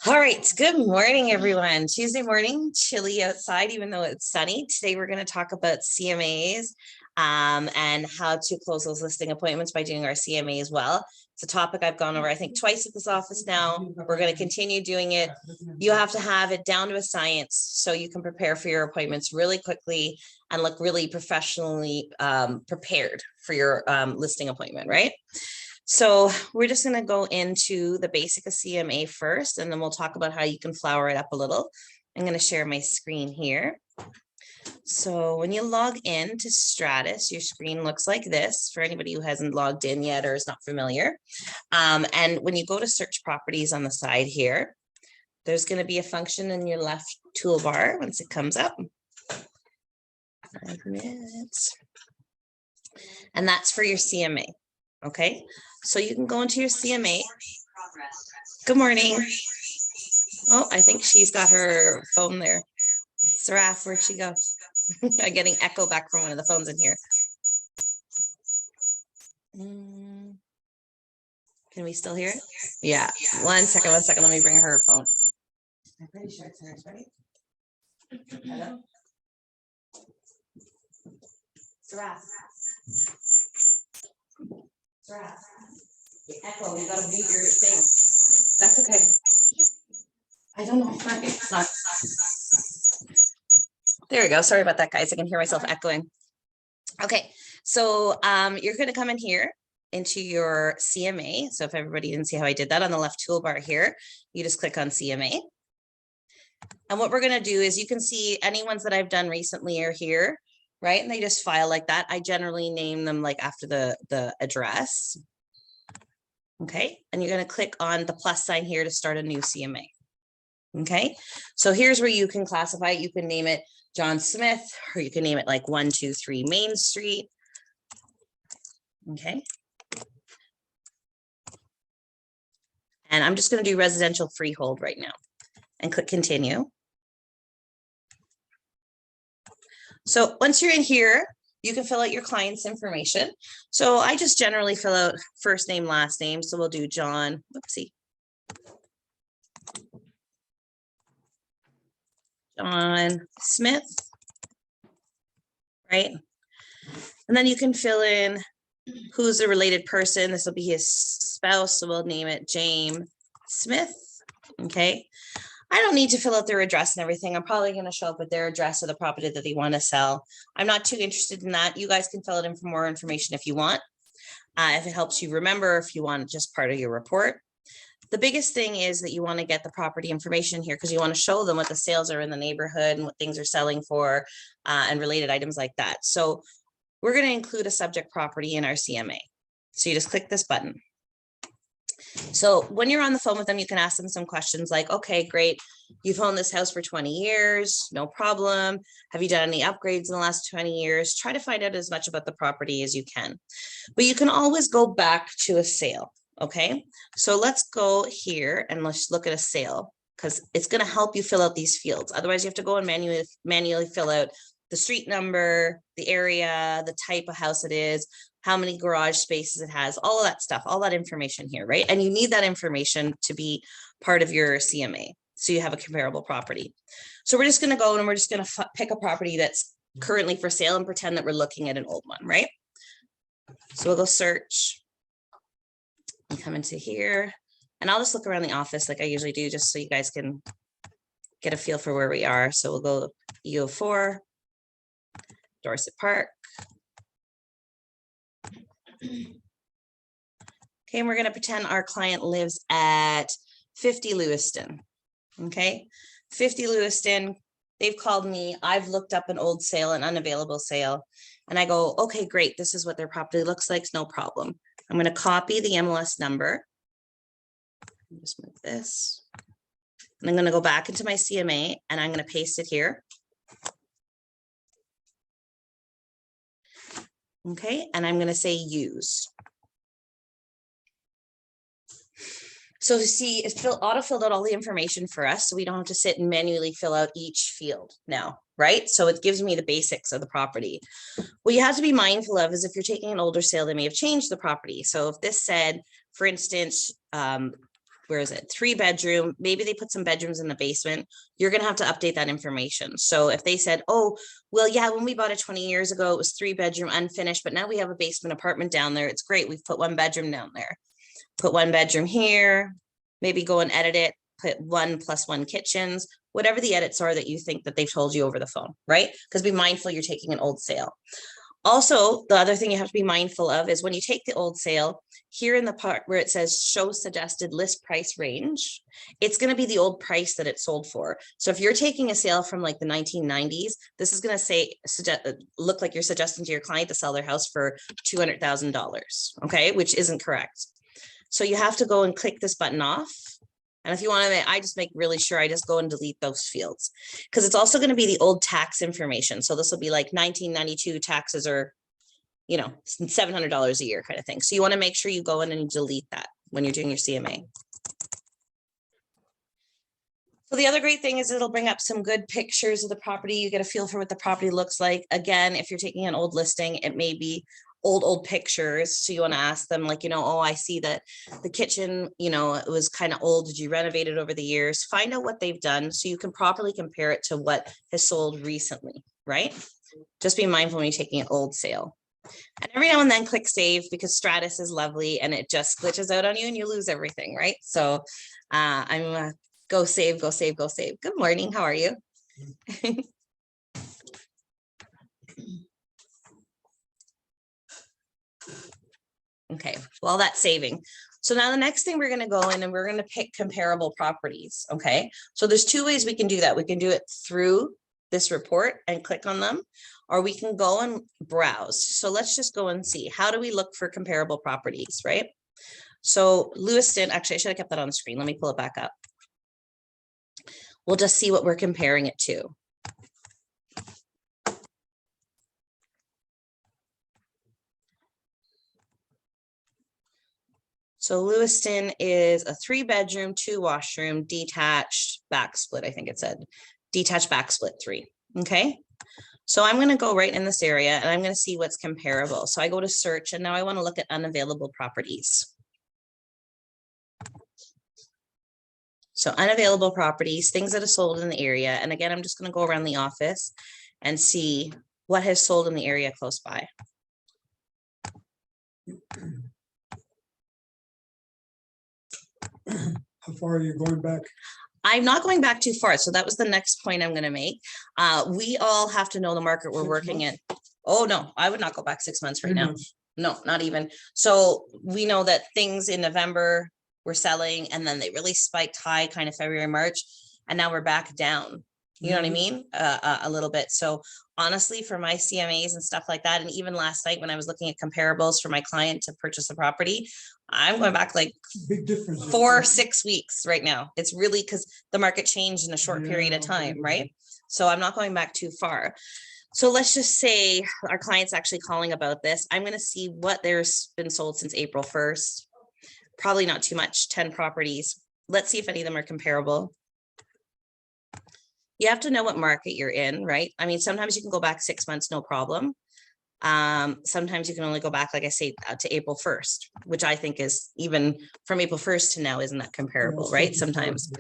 All right, good morning, everyone. Tuesday morning, chilly outside, even though it's sunny. Today, we're going to talk about CMAs and how to close those listing appointments by doing our CMA as well. It's a topic I've gone over, I think, twice at this office now. We're going to continue doing it. You have to have it down to a science so you can prepare for your appointments really quickly and look really professionally prepared for your listing appointment, right? So we're just going to go into the basic of CMA first, and then we'll talk about how you can flower it up a little. I'm going to share my screen here. So when you log in to Stratus, your screen looks like this for anybody who hasn't logged in yet or is not familiar. And when you go to search properties on the side here, there's going to be a function in your left toolbar once it comes up. 5 minutes. And that's for your CMA. Okay, so you can go into your CMA. Good morning. Oh, I think she's got her phone there. Saraf, where'd she go? I'm getting echo back from one of the phones in here. Can we still hear it? Yeah, one second. Let me bring her phone. I'm pretty sure it's hers, right? Hello? Saraf. The echo, you gotta mute your thing. That's okay. I don't know why it's not. There we go. Sorry about that, guys. I can hear myself echoing. Okay, so you're going to come in here into your CMA. So if everybody didn't see how I did that, on the left toolbar here, you just click on CMA. And what we're going to do is you can see any ones that I've done recently are here, right? And they just file like that. I generally name them like after the address. Okay, and you're going to click on the plus sign here to start a new CMA. Okay, so here's where you can classify it. You can name it John Smith, or you can name it like 123 Main Street. Okay. And I'm just going to do residential freehold right now and click continue. So once you're in here, you can fill out your client's information. So I just generally fill out first name, last name. So we'll do John, whoopsie. John Smith, right? And then you can fill in who's a related person. This will be his spouse. So we'll name it James Smith. Okay. I don't need to fill out their address and everything. I'm probably going to show up with their address of the property that they want to sell. I'm not too interested in that. You guys can fill it in for more information if you want. If it helps you remember, if you want it just part of your report. The biggest thing is that you want to get the property information here because you want to show them what the sales are in the neighborhood and what things are selling for and related items like that. So we're going to include a subject property in our CMA. So you just click this button. So when you're on the phone with them, you can ask them some questions like, okay, great. You've owned this house for 20 years, no problem. Have you done any upgrades in the last 20 years? Try to find out as much about the property as you can. But you can always go back to a sale, okay? So let's go here and let's look at a sale because it's going to help you fill out these fields. Otherwise, you have to go and manually fill out the street number, the area, the type of house it is, how many garage spaces it has, all of that stuff, all that information here, right? And you need that information to be part of your CMA. So you have a comparable property. So we're just going to go and we're just going to pick a property that's currently for sale and pretend that we're looking at an old one, right? So we'll go search and come into here. And I'll just look around the office like I usually do, just so you guys can get a feel for where we are. So we'll go EO4, Dorset Park. Okay, and we're going to pretend our client lives at 50 Lewiston. Okay, 50 Lewiston, they've called me. I've looked up an old sale, an unavailable sale, and I go, okay, great. This is what their property looks like. No problem. I'm going to copy the MLS number. Just move this. And I'm going to go back into my CMA and I'm going to paste it here. Okay, and I'm going to say use. So you see, it's auto-filled out all the information for us, so we don't have to sit and manually fill out each field now, right? So it gives me the basics of the property. What you have to be mindful of is if you're taking an older sale, they may have changed the property. So if this said, for instance, where is it? 3-bedroom, maybe they put some bedrooms in the basement. You're going to have to update that information. So if they said, oh, well, yeah, when we bought it 20 years ago, it was 3-bedroom unfinished, but now we have a basement apartment down there. It's great. We've put 1 bedroom down there. Put 1 bedroom here, maybe go and edit it, put 1 + 1 kitchens, whatever the edits are that you think that they've told you over the phone, right? Because be mindful you're taking an old sale. Also, the other thing you have to be mindful of is when you take the old sale, here in the part where it says show suggested list price range, it's going to be the old price that it sold for. So if you're taking a sale from like the 1990s, this is going to say, look like you're suggesting to your client to sell their house for $200,000, okay, which isn't correct. So you have to go and click this button off. And if you want to, I just make really sure I just go and delete those fields, because it's also going to be the old tax information. So this will be like 1992 taxes are, you know, $700 a year kind of thing. So you want to make sure you go in and delete that when you're doing your CMA. So the other great thing is it'll bring up some good pictures of the property. You get a feel for what the property looks like. Again, if you're taking an old listing, it may be old pictures. So you want to ask them like, you know, oh, I see that the kitchen, you know, it was kind of old. Did you renovate it over the years? Find out what they've done so you can properly compare it to what has sold recently, right? Just be mindful when you're taking an old sale. And every now and then click save, because Stratus is lovely and it just glitches out on you and you lose everything, right? So I'm go save, go save, go save. Good morning. How are you? Okay, well, that's saving. So now the next thing we're going to go in and we're going to pick comparable properties. Okay, so there's 2 ways we can do that. We can do it through this report and click on them, or we can go and browse. So let's just go and see, how do we look for comparable properties, right? So Lewiston, actually, I should have kept that on the screen. Let me pull it back up. We'll just see what we're comparing it to. So Lewiston is a 3-bedroom, 2-washroom, detached back split. I think it said detached back split 3. Okay. So I'm going to go right in this area and I'm going to see what's comparable. So I go to search and now I want to look at unavailable properties. So unavailable properties, things that are sold in the area. And again, I'm just going to go around the office and see what has sold in the area close by. How far are you going back? I'm not going back too far. So that was the next point I'm going to make. We all have to know the market we're working in. Oh, no, I would not go back 6 months right now. No, not even. So we know that things in November were selling and then they really spiked high kind of February, March, and now we're back down. You know what I mean? A little bit. So honestly, for my CMAs and stuff like that, and even last night when I was looking at comparables for my client to purchase the property, I'm going back like Big difference. 4 or 6 weeks right now. It's really because the market changed in a short period of time, right? So I'm not going back too far. So let's just say our client's actually calling about this. I'm going to see what there's been sold since April 1st. Probably not too much, 10 properties. Let's see if any of them are comparable. You have to know what market you're in, right? I mean, sometimes you can go back 6 months, no problem. Sometimes you can only go back, like I say, to April 1st, which I think is even from April 1st to now, isn't that comparable, right? Sometimes.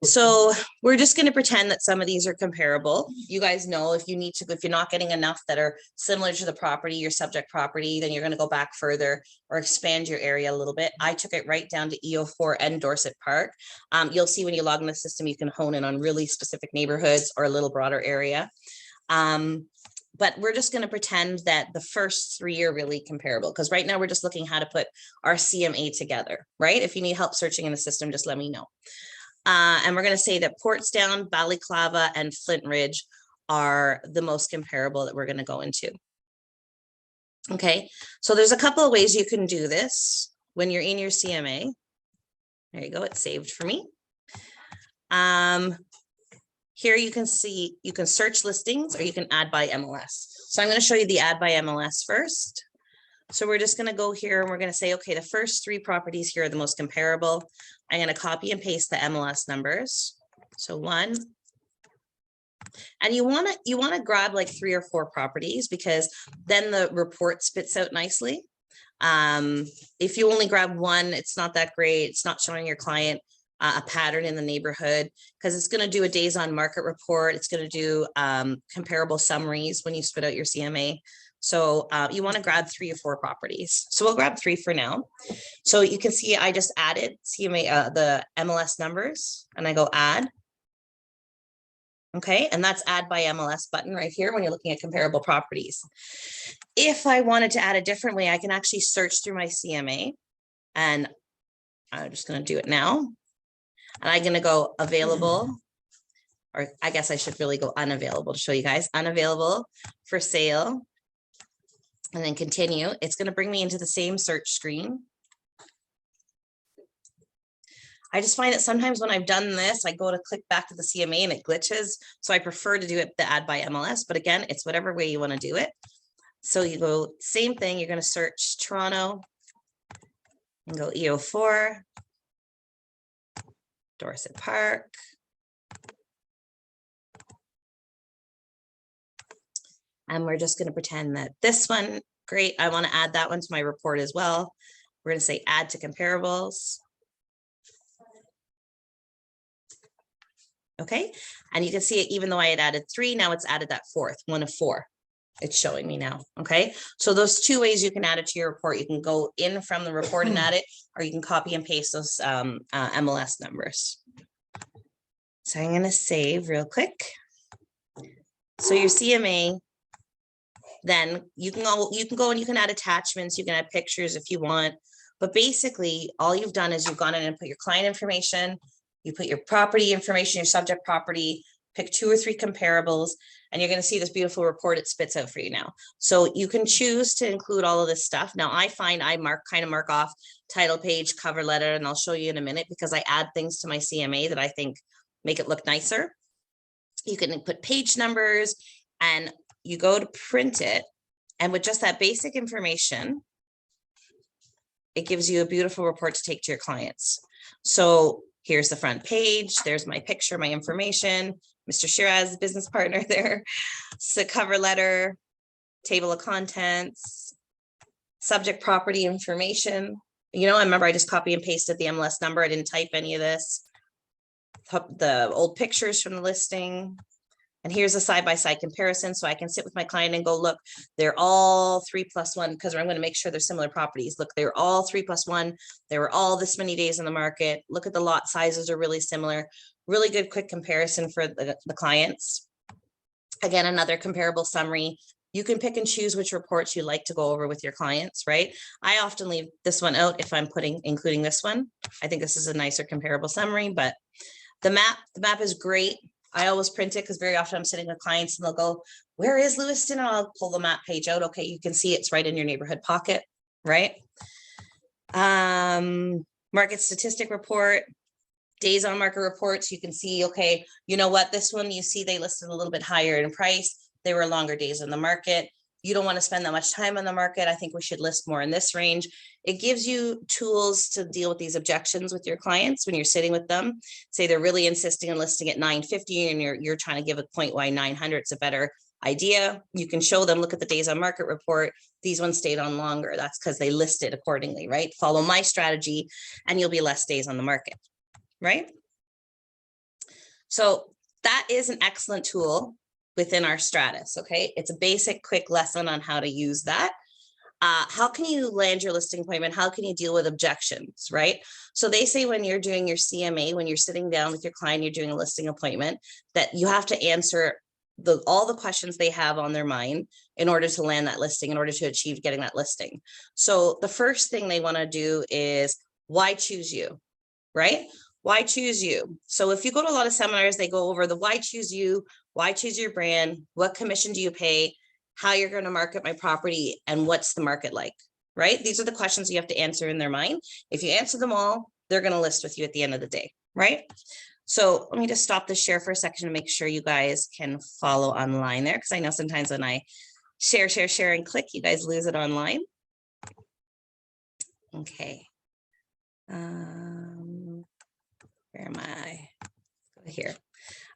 So we're just going to pretend that some of these are comparable. You guys know if you need to, if you're not getting enough that are similar to the property, your subject property, then you're going to go back further or expand your area a little bit. I took it right down to EO4 and Dorset Park. You'll see when you log in the system, you can hone in on really specific neighborhoods or a little broader area. But we're just going to pretend that the first 3 are really comparable, because right now we're just looking how to put our CMA together, right? If you need help searching in the system, just let me know. And we're going to say that Portsdown, Balaclava, and Flint Ridge are the most comparable that we're going to go into. Okay, so there's a couple of ways you can do this when you're in your CMA. There you go, it's saved for me. Here you can see, you can search listings or you can add by MLS. So I'm going to show you the add by MLS first. So we're just going to go here and we're going to say, okay, the first 3 properties here are the most comparable. I'm going to copy and paste the MLS numbers. So 1. And you want to grab like 3 or 4 properties, because then the report spits out nicely. If you only grab one, it's not that great. It's not showing your client a pattern in the neighborhood, because it's going to do a days on market report. It's going to do comparable summaries when you spit out your CMA. So you want to grab 3 or 4 properties. So we'll grab 3 for now. So you can see I just added CMA, the MLS numbers, and I go add. Okay, and that's add by MLS button right here when you're looking at comparable properties. If I wanted to add a different way, I can actually search through my CMA, and I'm just going to do it now. And I'm going to go available, or I guess I should really go unavailable to show you guys, unavailable for sale, and then continue. It's going to bring me into the same search screen. I just find that sometimes when I've done this, I go to click back to the CMA and it glitches. So I prefer to do it the add by MLS, but again, it's whatever way you want to do it. So you go same thing. You're going to search Toronto and go EO4, Dorset Park. And we're just going to pretend that this one, great. I want to add that one to my report as well. We're going to say add to comparables. Okay, and you can see it, even though I had added 3, now it's added that 4th, 1 of 4. It's showing me now. Okay, so those 2 ways you can add it to your report. You can go in from the report and add it, or you can copy and paste those MLS numbers. So I'm going to save real quick. So your CMA, then you can go and you can add attachments, you can add pictures if you want, but basically all you've done is you've gone in and put your client information, you put your property information, your subject property, pick 2 or 3 comparables, and you're going to see this beautiful report it spits out for you now. So you can choose to include all of this stuff. Now I find I kind of mark off title page, cover letter, and I'll show you in a minute, because I add things to my CMA that I think make it look nicer. You can put page numbers, and you go to print it, and with just that basic information, it gives you a beautiful report to take to your clients. So here's the front page. There's my picture, my information, Mr. Shiraz, business partner there. So cover letter, table of contents, subject property information. You know, I remember I just copy and pasted the MLS number. I didn't type any of this. The old pictures from the listing. And here's a side-by-side comparison. So I can sit with my client and go, look, they're all 3+1, because I'm going to make sure they're similar properties. Look, they're all 3+1. They were all this many days in the market. Look at the lot sizes are really similar. Really good quick comparison for the clients. Again, another comparable summary. You can pick and choose which reports you like to go over with your clients, right? I often leave this one out if I'm including this one. I think this is a nicer comparable summary, but the map is great. I always print it because very often I'm sitting with clients and they'll go, where is Lewiston? And I'll pull the map page out. Okay, you can see it's right in your neighborhood pocket, right? Market statistic report, days on market reports. You can see, okay, you know what? This one, you see they listed a little bit higher in price. They were longer days on the market. You don't want to spend that much time on the market. I think we should list more in this range. It gives you tools to deal with these objections with your clients when you're sitting with them. Say they're really insisting on listing at 950 and you're trying to give a point why 900 is a better idea. You can show them, look at the days on market report. These ones stayed on longer. That's because they listed accordingly, right? Follow my strategy and you'll be less days on the market, right? So that is an excellent tool within our Stratus, okay? It's a basic, quick lesson on how to use that. How can you land your listing appointment? How can you deal with objections, right? So they say when you're doing your CMA, when you're sitting down with your client, you're doing a listing appointment, that you have to answer all the questions they have on their mind in order to land that listing, in order to achieve getting that listing. So the first thing they want to do is, why choose you, right? Why choose you? So if you go to a lot of seminars, they go over the why choose you, why choose your brand, what commission do you pay, how you're going to market my property, and what's the market like, right? These are the questions you have to answer in their mind. If you answer them all, they're going to list with you at the end of the day, right? So let me just stop the share for a second to make sure you guys can follow online there, because I know sometimes when I share and click, you guys lose it online. Okay. Where am I? Go here.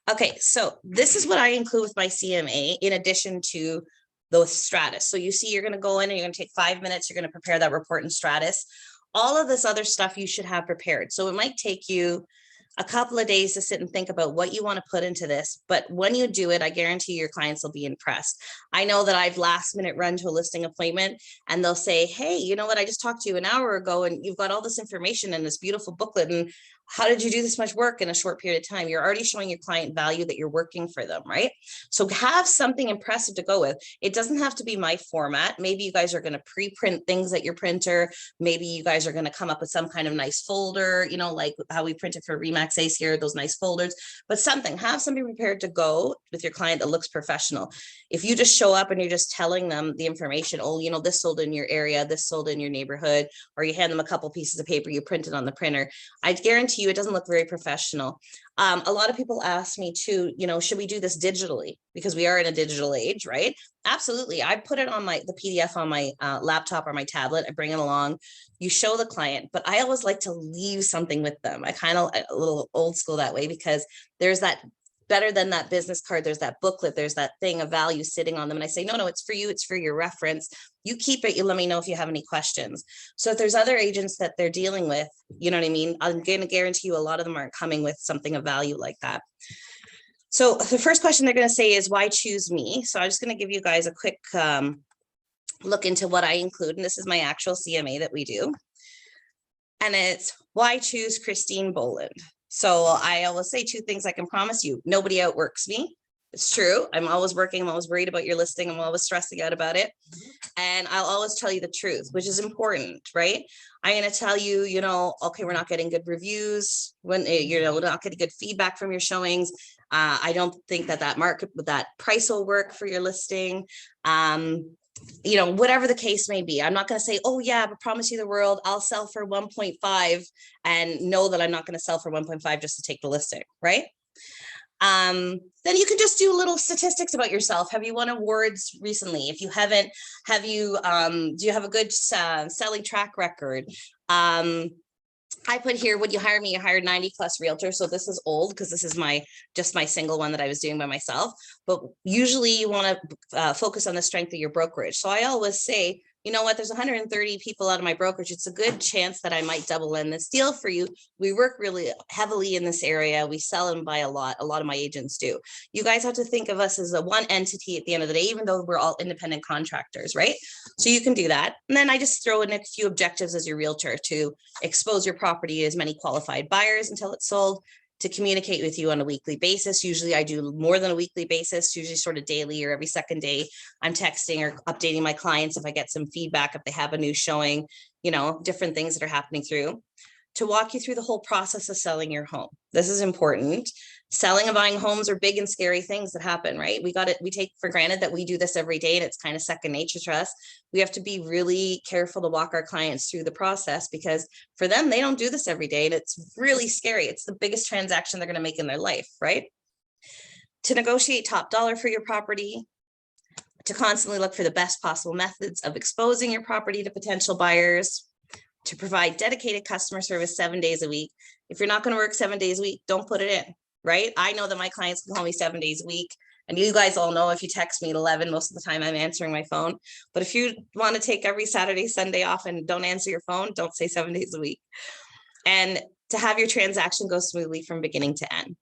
Okay, so this is what I include with my CMA in addition to the Stratus. So you see, you're going to go in and you're going to take 5 minutes. You're going to prepare that report in Stratus. All of this other stuff you should have prepared. So it might take you a couple of days to sit and think about what you want to put into this. But when you do it, I guarantee your clients will be impressed. I know that I've last minute run to a listing appointment and they'll say, hey, you know what? I just talked to you an hour ago and you've got all this information in this beautiful booklet. And how did you do this much work in a short period of time? You're already showing your client value that you're working for them, right? So have something impressive to go with. It doesn't have to be my format. Maybe you guys are going to pre-print things at your printer. Maybe you guys are going to come up with some kind of nice folder, you know, like how we printed for Remax Ace here, those nice folders, but have something prepared to go with your client that looks professional. If you just show up and you're just telling them the information, oh, you know, this sold in your area, this sold in your neighborhood, or you hand them a couple pieces of paper you printed on the printer, I guarantee you it doesn't look very professional. A lot of people ask me too, you know, should we do this digitally? Because we are in a digital age, right? Absolutely. I put it on the PDF on my laptop or my tablet. I bring it along. You show the client, but I always like to leave something with them. I kind of a little old school that way, because there's that better than that business card. There's that booklet. There's that thing of value sitting on them. And I say, no, it's for you. It's for your reference. You keep it. You let me know if you have any questions. So if there's other agents that they're dealing with, you know what I mean? I'm going to guarantee you a lot of them aren't coming with something of value like that. So the first question they're going to say is, why choose me? So I'm just going to give you guys a quick look into what I include. And this is my actual CMA that we do. And it's, why choose Christine Boland? So I always say two things I can promise you. Nobody outworks me. It's true. I'm always working. I'm always worried about your listing. I'm always stressing out about it. And I'll always tell you the truth, which is important, right? I'm going to tell you, you know, okay, we're not getting good reviews when, you know, we're not getting good feedback from your showings. I don't think that market with that price will work for your listing. You know, whatever the case may be. I'm not going to say, oh yeah, but promise you the world, I'll sell for 1.5 and know that I'm not going to sell for 1.5 just to take the listing, right? Then you can just do little statistics about yourself. Have you won awards recently? If you haven't, do you have a good selling track record? I put here, would you hire me? You hired 90 plus realtors. So this is old because this is just my single one that I was doing by myself. But usually you want to focus on the strength of your brokerage. So I always say, you know what, there's 130 people out of my brokerage. It's a good chance that I might double in this deal for you. We work really heavily in this area. We sell and buy a lot. A lot of my agents do. You guys have to think of us as a one entity at the end of the day, even though we're all independent contractors, right? So you can do that. And then I just throw in a few objectives as your realtor to expose your property to as many qualified buyers until it's sold, to communicate with you on a weekly basis. Usually I do more than a weekly basis, usually sort of daily or every second day. I'm texting or updating my clients if I get some feedback, if they have a new showing, you know, different things that are happening through. To walk you through the whole process of selling your home. This is important. Selling and buying homes are big and scary things that happen, right? We take for granted that we do this every day and it's kind of second nature to us. We have to be really careful to walk our clients through the process, because for them, they don't do this every day and it's really scary. It's the biggest transaction they're going to make in their life, right? To negotiate top dollar for your property, to constantly look for the best possible methods of exposing your property to potential buyers, to provide dedicated customer service 7 days a week. If you're not going to work 7 days a week, don't put it in, right? I know that my clients can call me 7 days a week. And you guys all know if you text me at 11, most of the time I'm answering my phone. But if you want to take every Saturday, Sunday off and don't answer your phone, don't say 7 days a week. And to have your transaction go smoothly from beginning to end,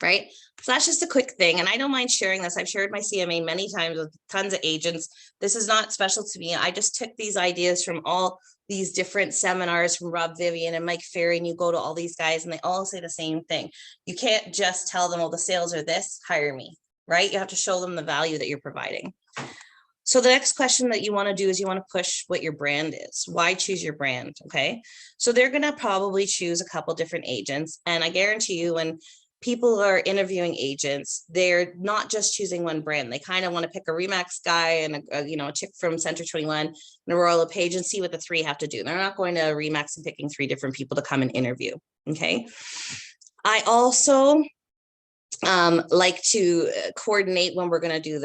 right? So that's just a quick thing. And I don't mind sharing this. I've shared my CMA many times with tons of agents. This is not special to me. I just took these ideas from all these different seminars from Rob Vivian and Mike Ferry, and you go to all these guys and they all say the same thing. You can't just tell them, oh, the sales are this, hire me, right? You have to show them the value that you're providing. So the next question that you want to do is you want to push what your brand is. Why choose your brand? Okay. So they're going to probably choose a couple different agents. And I guarantee you, when people are interviewing agents, they're not just choosing one brand. They kind of want to pick a Remax guy and a chick from Center 21 and a Royal LePage and see what the three have to do. They're not going to Remax and picking 3 different people to come and interview. Okay. I also like to coordinate when we're going to do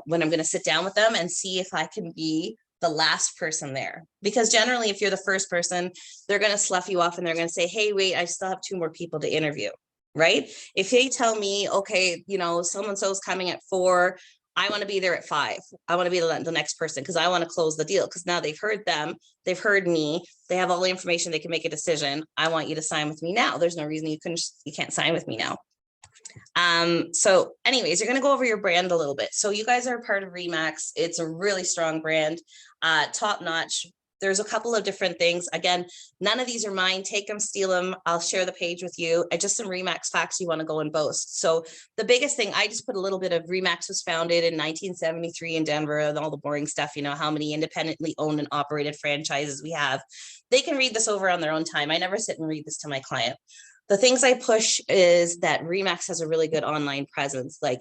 when I'm going to sit down with them and see if I can be the last person there. Because generally, if you're the first person, they're going to slough you off and they're going to say, hey, wait, I still have 2 more people to interview. Right? If they tell me, okay, so-and-so's coming at 4, I want to be there at 5. I want to be the next person because I want to close the deal because now they've heard them, they've heard me, they have all the information, they can make a decision. I want you to sign with me now. There's no reason you can't sign with me now. So anyways, you're going to go over your brand a little bit. So you guys are part of Remax. It's a really strong brand, top notch. There's a couple of different things. Again, none of these are mine. Take them, steal them. I'll share the page with you. And just some Remax facts you want to go and boast. So the biggest thing, I just put a little bit of Remax was founded in 1973 in Denver and all the boring stuff, you know, how many independently owned and operated franchises we have. They can read this over on their own time. I never sit and read this to my client. The things I push is that Remax has a really good online presence. Like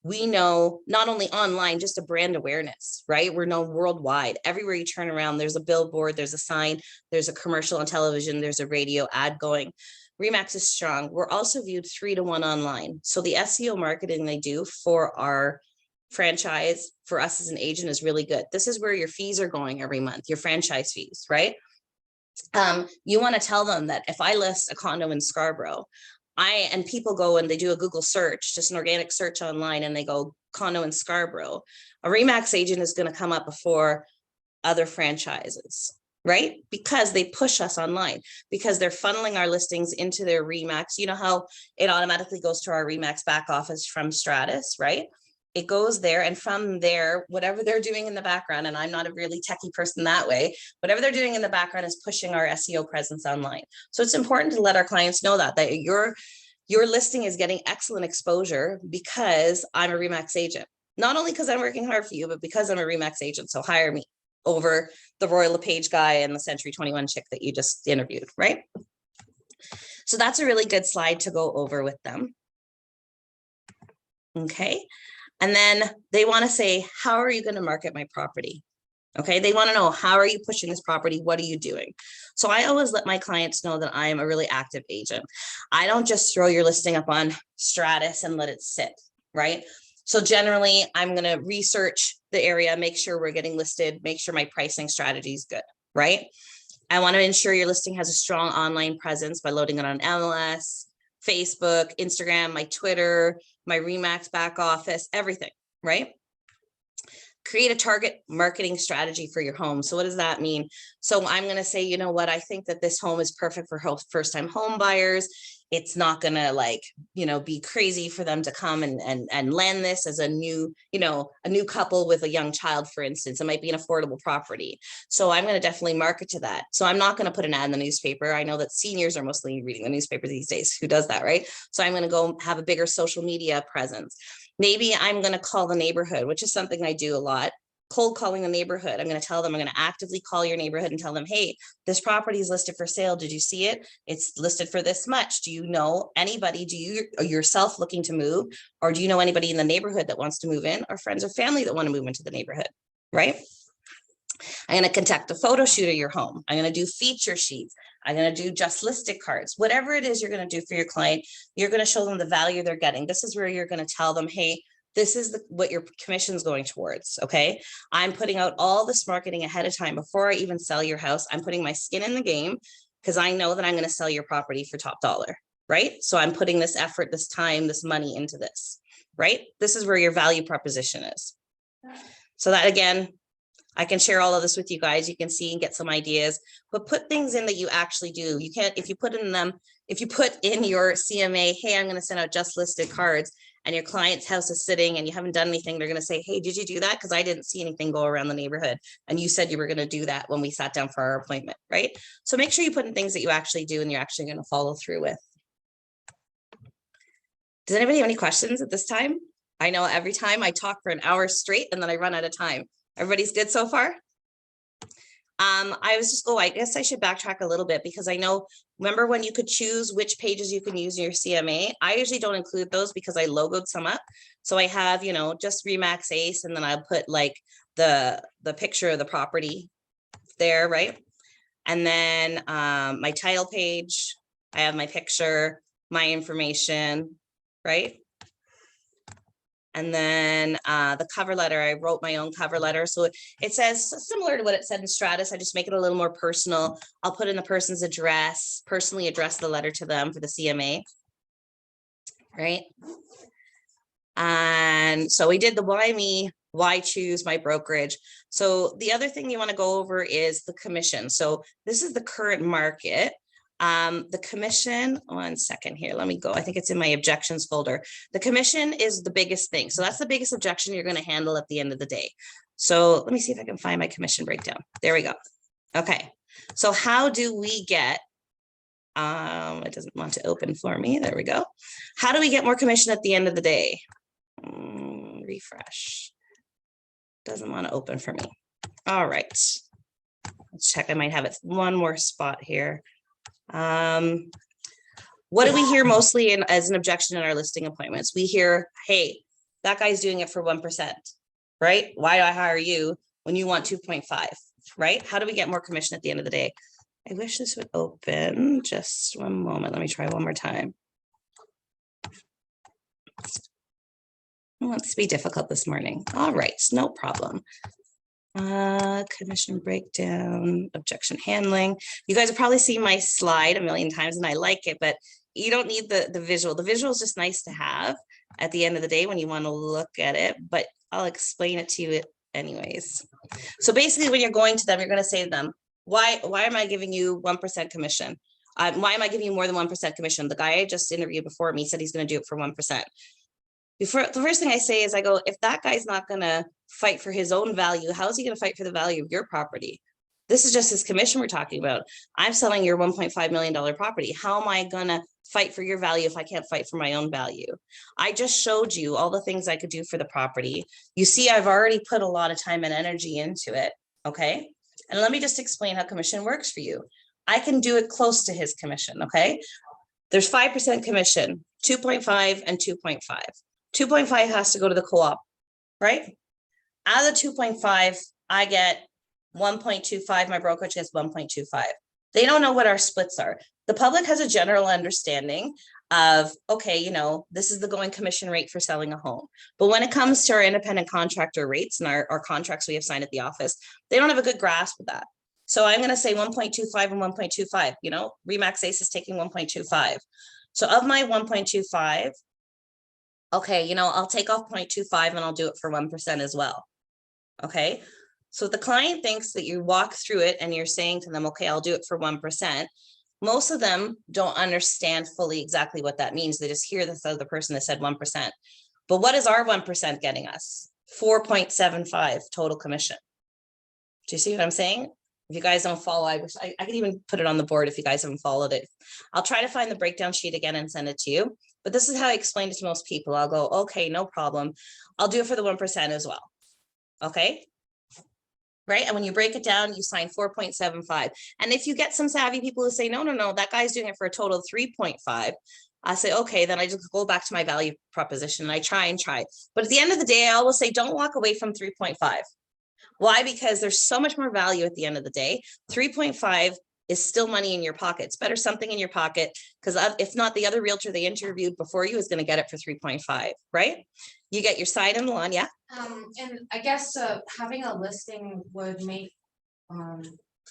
we know not only online, just a brand awareness, right? We're known worldwide. Everywhere you turn around, there's a billboard, there's a sign, there's a commercial on television, there's a radio ad going. Remax is strong. We're also viewed 3-to-1 online. So the SEO marketing they do for our franchise, for us as an agent, is really good. This is where your fees are going every month, your franchise fees, right? You want to tell them that if I list a condo in Scarborough, and people go and they do a Google search, just an organic search online, and they go condo in Scarborough, a Remax agent is going to come up before other franchises, right? Because they push us online, because they're funneling our listings into their Remax. You know how it automatically goes to our Remax back office from Stratus, right? It goes there, and from there, whatever they're doing in the background, and I'm not a really techie person that way, whatever they're doing in the background is pushing our SEO presence online. So it's important to let our clients know that your listing is getting excellent exposure because I'm a Remax agent. Not only because I'm working hard for you, but because I'm a Remax agent. So hire me over the Royal LePage guy and the Century 21 chick that you just interviewed, right? So that's a really good slide to go over with them. Okay. And then they want to say, how are you going to market my property? Okay, they want to know, how are you pushing this property? What are you doing? So I always let my clients know that I am a really active agent. I don't just throw your listing up on Stratus and let it sit, right? So generally, I'm going to research the area, make sure we're getting listed, make sure my pricing strategy is good, right? I want to ensure your listing has a strong online presence by loading it on MLS, Facebook, Instagram, my Twitter, my Remax back office, everything, right? Create a target marketing strategy for your home. So what does that mean? So I'm going to say, you know what, I think that this home is perfect for first-time home buyers. It's not going to be crazy for them to come and land this as a new couple with a young child, for instance. It might be an affordable property. So I'm going to definitely market to that. So I'm not going to put an ad in the newspaper. I know that seniors are mostly reading the newspaper these days. Who does that, right? So I'm going to go have a bigger social media presence. Maybe I'm going to call the neighborhood, which is something I do a lot. Cold calling the neighborhood. I'm going to tell them, I'm going to actively call your neighborhood and tell them, hey, this property is listed for sale. Did you see it? It's listed for this much. Do you know anybody? Do you yourself looking to move? Or do you know anybody in the neighborhood that wants to move in, or friends or family that want to move into the neighborhood, right? I'm going to contact a photo shoot of your home. I'm going to do feature sheets. I'm going to do just listed cards. Whatever it is you're going to do for your client, you're going to show them the value they're getting. This is where you're going to tell them, hey, this is what your commission is going towards. Okay. I'm putting out all this marketing ahead of time before I even sell your house. I'm putting my skin in the game because I know that I'm going to sell your property for top dollar. Right. So I'm putting this effort, this time, this money into this. Right. This is where your value proposition is. So that, again, I can share all of this with you guys. You can see and get some ideas, but put things in that you actually do. You can't, if you put in your CMA, hey, I'm going to send out just listed cards, and your client's house is sitting and you haven't done anything, they're going to say, hey, did you do that? Because I didn't see anything go around the neighborhood. And you said you were going to do that when we sat down for our appointment, right? So make sure you put in things that you actually do and you're actually going to follow through with. Does anybody have any questions at this time? I know every time I talk for an hour straight and then I run out of time. Everybody's good so far? I guess I should backtrack a little bit because I know, remember when you could choose which pages you can use in your CMA? I usually don't include those because I logoed some up. So I have, just Remax Ace, and then I'll put like the picture of the property there, right? And then my title page, I have my picture, my information, right? And then the cover letter, I wrote my own cover letter. So it says similar to what it said in Stratus. I just make it a little more personal. I'll put in the person's address, personally address the letter to them for the CMA, right? And so we did the why me, why choose my brokerage. So the other thing you want to go over is the commission. So this is the current market. The commission, one second here, let me go. I think it's in my objections folder. The commission is the biggest thing. So that's the biggest objection you're going to handle at the end of the day. So let me see if I can find my commission breakdown. There we go. Okay. So how do we get, it doesn't want to open for me. There we go. How do we get more commission at the end of the day? Refresh. Doesn't want to open for me. All right. Let's check. I might have it one more spot here. What do we hear mostly as an objection in our listing appointments? We hear, hey, that guy's doing it for 1%, right? Why do I hire you when you want 2.5, right? How do we get more commission at the end of the day? I wish this would open. Just one moment. Let me try one more time. It wants to be difficult this morning. All right, no problem. Commission breakdown, objection handling. You guys have probably seen my slide a million times and I like it, but you don't need the visual. The visual is just nice to have at the end of the day when you want to look at it, but I'll explain it to you anyways. So basically when you're going to them, you're going to say to them, why am I giving you 1% commission? Why am I giving you more than 1% commission? The guy I just interviewed before me said he's going to do it for 1%. The first thing I say is I go, if that guy's not going to fight for his own value, how is he going to fight for the value of your property? This is just his commission we're talking about. I'm selling your $1.5 million property. How am I going to fight for your value if I can't fight for my own value? I just showed you all the things I could do for the property. You see, I've already put a lot of time and energy into it. Okay. And let me just explain how commission works for you. I can do it close to his commission. Okay. There's 5% commission, 2.5 and 2.5. 2.5 has to go to the co-op, right? Out of the 2.5, I get 1.25. My brokerage gets 1.25. They don't know what our splits are. The public has a general understanding of, okay, you know, this is the going commission rate for selling a home. But when it comes to our independent contractor rates and our contracts we have signed at the office, they don't have a good grasp of that. So I'm going to say 1.25 and 1.25, you know, Remax ACE is taking 1.25. So of my 1.25, okay, you know, I'll take off 0.25 and I'll do it for 1% as well. Okay. So if the client thinks that you walk through it and you're saying to them, okay, I'll do it for 1%. Most of them don't understand fully exactly what that means. They just hear this other person that said 1%. But what is our 1% getting us? 4.75 total commission. Do you see what I'm saying? If you guys don't follow, I could even put it on the board if you guys haven't followed it. I'll try to find the breakdown sheet again and send it to you. But this is how I explain it to most people. I'll go, okay, no problem. I'll do it for the 1% as well. Okay. Right. And when you break it down, you sign 4.75. And if you get some savvy people who say, no, that guy's doing it for a total of 3.5. I say, okay, then I just go back to my value proposition and I try. But at the end of the day, I always say, don't walk away from 3.5. Why? Because there's so much more value at the end of the day. 3.5 is still money in your pocket. It's better something in your pocket, because if not, the other realtor they interviewed before you is going to get it for 3.5, right? You get your side and lawn, yeah. And I guess having a listing would make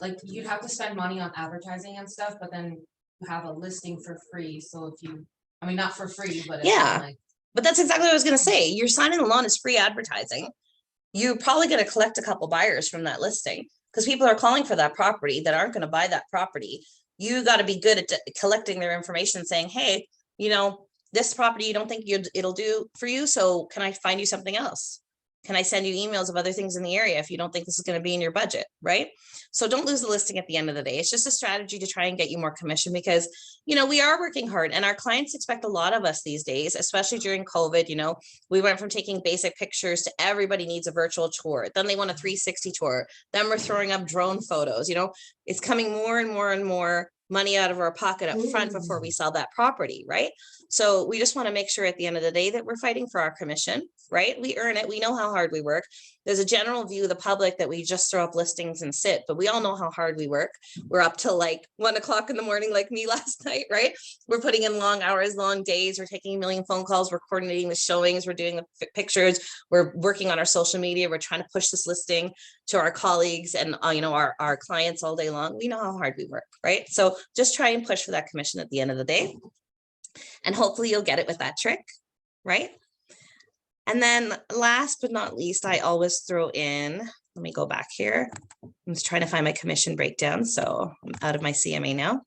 like you'd have to spend money on advertising and stuff, but then you have a listing for free. So if you, I mean, not for free, but it's Yeah, like, but that's exactly what I was going to say. Your sign and lawn is free advertising. You're probably going to collect a couple buyers from that listing, because people are calling for that property that aren't going to buy that property. You got to be good at collecting their information, saying, hey, you know, this property, you don't think it'll do for you. So can I find you something else? Can I send you emails of other things in the area if you don't think this is going to be in your budget, right? So don't lose the listing at the end of the day. It's just a strategy to try and get you more commission, because, you know, we are working hard and our clients expect a lot of us these days, especially during COVID. You know, we went from taking basic pictures to everybody needs a virtual tour. Then they want a 360 tour. Then we're throwing up drone photos. You know, it's coming more and more and more money out of our pocket up front before we sell that property, right? So we just want to make sure at the end of the day that we're fighting for our commission, right? We earn it. We know how hard we work. There's a general view of the public that we just throw up listings and sit, but we all know how hard we work. We're up till like 1 o'clock in the morning, like me last night, right? We're putting in long hours, long days. We're taking a million phone calls. We're coordinating the showings. We're doing the pictures. We're working on our social media. We're trying to push this listing to our colleagues and, you know, our clients all day long. We know how hard we work, right? So just try and push for that commission at the end of the day. And hopefully you'll get it with that trick, right? And then last but not least, I always throw in, let me go back here. I'm just trying to find my commission breakdown. So I'm out of my CMA now.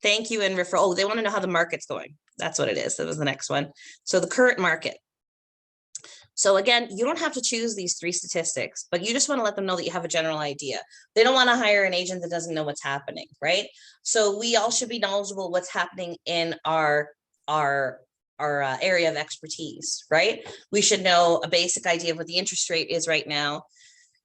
Thank you and refer. Oh, they want to know how the market's going. That's what it is. That was the next one. So the current market. So again, you don't have to choose these 3 statistics, but you just want to let them know that you have a general idea. They don't want to hire an agent that doesn't know what's happening, right? So we all should be knowledgeable what's happening in our area of expertise, right? We should know a basic idea of what the interest rate is right now.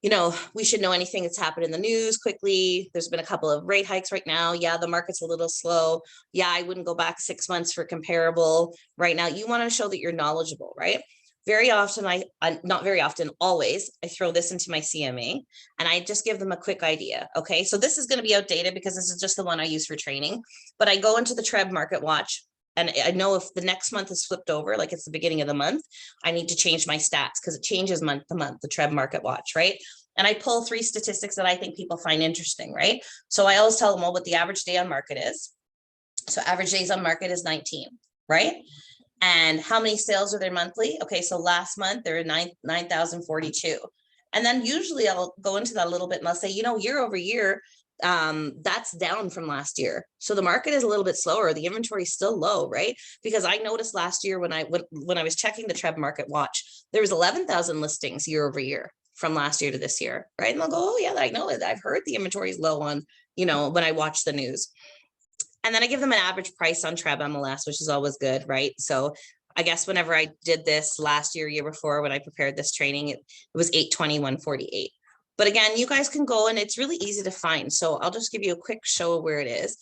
You know, we should know anything that's happened in the news quickly. There's been a couple of rate hikes right now. Yeah, the market's a little slow. Yeah, I wouldn't go back 6 months for comparable right now. You want to show that you're knowledgeable, right? Very often, not very often, always, I throw this into my CMA and I just give them a quick idea. Okay, so this is going to be outdated because this is just the one I use for training, but I go into the TREB Market Watch and I know if the next month is flipped over, like it's the beginning of the month, I need to change my stats because it changes month to month, the TREB Market Watch, right? And I pull 3 statistics that I think people find interesting, right? So I always tell them, well, what the average day on market is. So average days on market is 19, right? And how many sales are there monthly? Okay, so last month there were 9,042. And then usually I'll go into that a little bit and I'll say, you know, year over year, that's down from last year. So the market is a little bit slower. The inventory is still low, right? Because I noticed last year when I was checking the TREB Market Watch, there was 11,000 listings year over year from last year to this year, right? And they'll go, oh yeah, I know it. I've heard the inventory is low on, you know, when I watch the news. And then I give them an average price on TREB MLS, which is always good, right? So I guess whenever I did this last year before, when I prepared this training, it was 820,148. But again, you guys can go and it's really easy to find. So I'll just give you a quick show of where it is.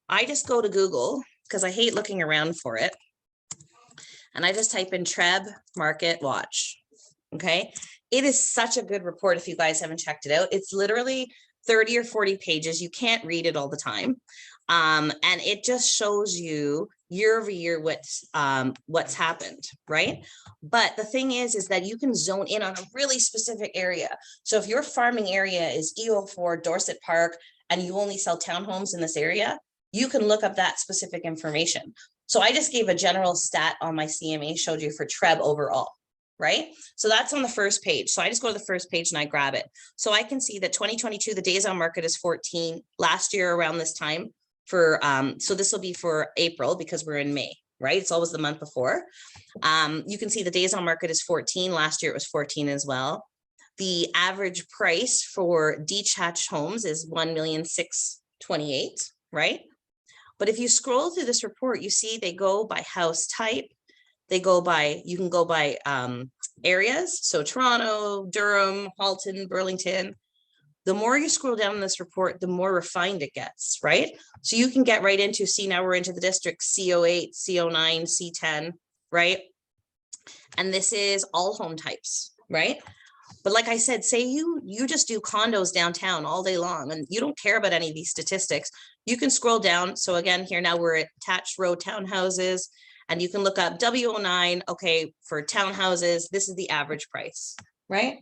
I just go to Google because I hate looking around for it. And I just type in TREB Market Watch. Okay. It is such a good report if you guys haven't checked it out. It's literally 30 or 40 pages. You can't read it all the time. And it just shows you year over year what's happened, right? But the thing is that you can zone in on a really specific area. So if your farming area is EO4 Dorset Park and you only sell townhomes in this area, you can look up that specific information. So I just gave a general stat on my CMA, showed you for TREB overall, right? So that's on the first page. So I just go to the first page and I grab it. So I can see that 2022, the days on market is 14. Last year around this time, for so this will be for April because we're in May, right? It's always the month before. You can see the days on market is 14. Last year it was 14 as well. The average price for detached homes is 1,628,000, right? But if you scroll through this report, you see they go by house type. They go by, you can go by areas. So Toronto, Durham, Halton, Burlington. The more you scroll down in this report, the more refined it gets, right? So you can get right into, see, now we're into the district C08, C09, C10, right? And this is all home types, right? But like I said, say you just do condos downtown all day long and you don't care about any of these statistics, you can scroll down. So again, here now we're at attached row townhouses and you can look up W09, okay, for townhouses, this is the average price, right?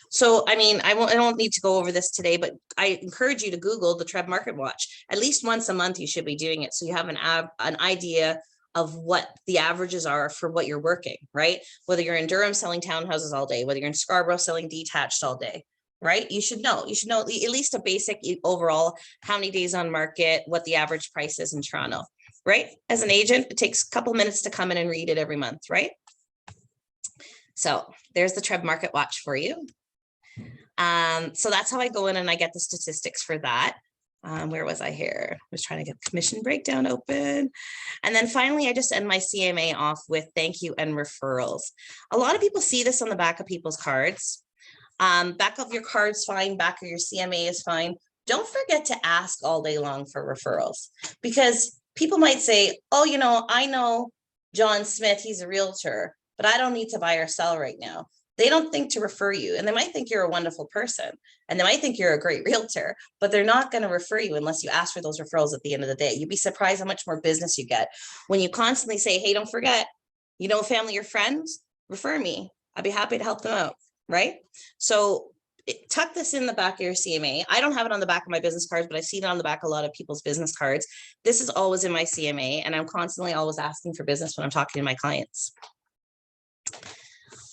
So, I mean, I don't need to go over this today, but I encourage you to Google the TREB Market Watch. At least once a month, you should be doing it. So you have an idea of what the averages are for what you're working, right? Whether you're in Durham selling townhouses all day, whether you're in Scarborough selling detached all day, right? You should know at least a basic overall, how many days on market, what the average price is in Toronto, right? As an agent, it takes a couple minutes to come in and read it every month, right? So there's the TREB Market Watch for you. So that's how I go in and I get the statistics for that. Where was I here? I was trying to get commission breakdown open. And then finally, I just end my CMA off with thank you and referrals. A lot of people see this on the back of people's cards. Back of your card's fine, back of your CMA is fine. Don't forget to ask all day long for referrals because people might say, oh, you know, I know John Smith, he's a realtor, but I don't need to buy or sell right now. They don't think to refer you and they might think you're a wonderful person and they might think you're a great realtor, but they're not going to refer you unless you ask for those referrals at the end of the day. You'd be surprised how much more business you get when you constantly say, hey, don't forget, you know, family or friends, refer me. I'd be happy to help them out, right? So tuck this in the back of your CMA. I don't have it on the back of my business cards, but I've seen it on the back of a lot of people's business cards. This is always in my CMA, and I'm constantly always asking for business when I'm talking to my clients.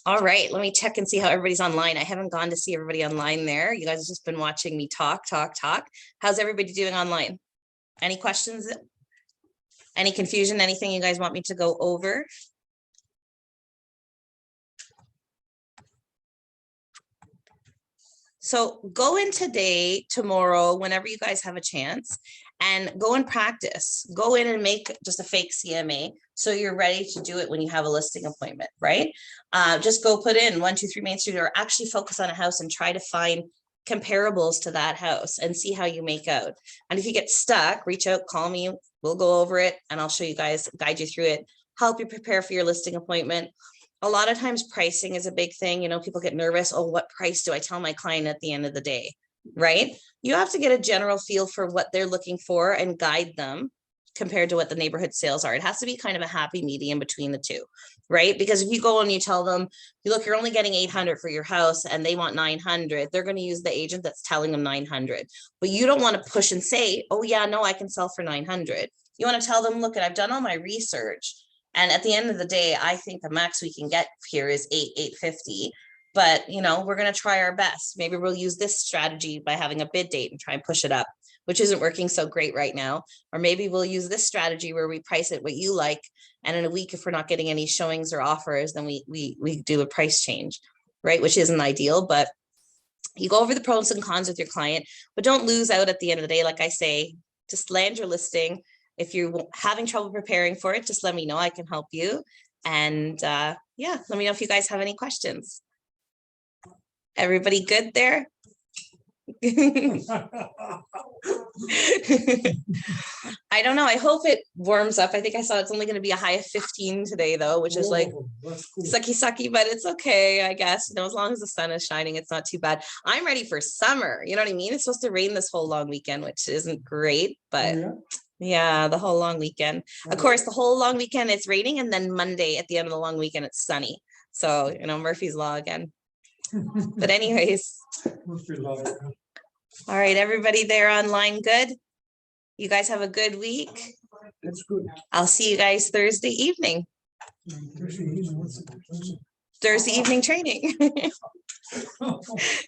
All right, let me check and see how everybody's online. I haven't gone to see everybody online there. You guys have just been watching me talk. How's everybody doing online? Any questions? Any confusion? Anything you guys want me to go over? So go in today, tomorrow, whenever you guys have a chance, and go and practice. Go in and make just a fake CMA so you're ready to do it when you have a listing appointment, right? Just go put in 123 Main Street, or actually focus on a house and try to find comparables to that house and see how you make out. And if you get stuck, reach out, call me, we'll go over it, and I'll show you guys, guide you through it, help you prepare for your listing appointment. A lot of times pricing is a big thing. You know, people get nervous. Oh, what price do I tell my client at the end of the day? Right? You have to get a general feel for what they're looking for and guide them compared to what the neighborhood sales are. It has to be kind of a happy medium between the two, right? Because if you go and you tell them, you look, you're only getting 800 for your house and they want 900, they're going to use the agent that's telling them 900. But you don't want to push and say, oh yeah, no, I can sell for 900. You want to tell them, look, I've done all my research. And at the end of the day, I think the max we can get here is 850. But, you know, we're going to try our best. Maybe we'll use this strategy by having a bid date and try and push it up, which isn't working so great right now. Or maybe we'll use this strategy where we price it what you like. And in a week, if we're not getting any showings or offers, then we do a price change, right? Which isn't ideal, but you go over the pros and cons with your client, but don't lose out at the end of the day. Like I say, just land your listing. If you're having trouble preparing for it, just let me know. I can help you. And yeah, let me know if you guys have any questions. Everybody good there? I don't know. I hope it warms up. I think I saw it's only going to be a high of 15 today, though, which is like sucky, but it's okay, I guess. You know, as long as the sun is shining, it's not too bad. I'm ready for summer. You know what I mean? It's supposed to rain this whole long weekend, which isn't great, but yeah, the whole long weekend. Of course, the whole long weekend it's raining, and then Monday at the end of the long weekend it's sunny. So, you know, Murphy's Law again. But anyways. All right, everybody there online, good? You guys have a good week. That's good. I'll see you guys Thursday evening. Thursday evening training.